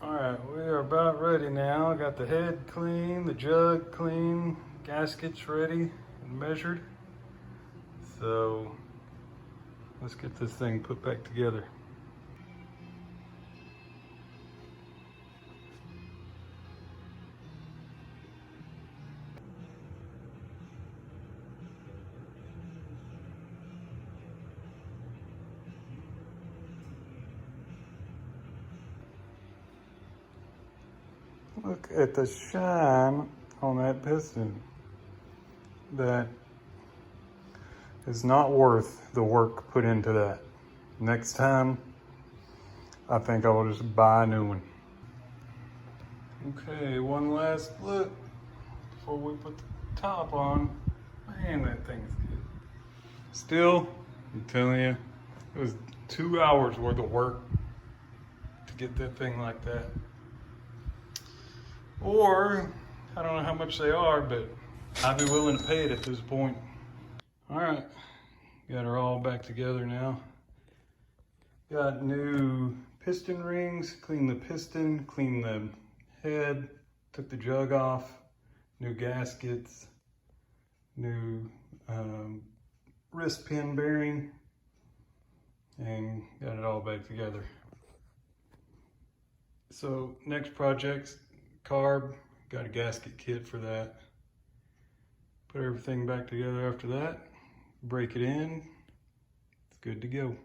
All right, we are about ready now. Got the head clean, the jug clean, gaskets ready and measured. So let's get this thing put back together. Look at the shine on that piston. That is not worth the work put into that. Next time, I think I will just buy a new one. Okay, one last look before we put the top on. Man, that thing's good. Still, I'm telling you, it was 2 hours worth of work to get that thing like that. Or, I don't know how much they are, but I'd be willing to pay it at this point. All right, got her all back together now. Got new piston rings, cleaned the piston, cleaned the head, took the jug off, new gaskets, new wrist pin bearing, and got it all back together. So next project's carb, got a gasket kit for that. Put everything back together after that, break it in, it's good to go.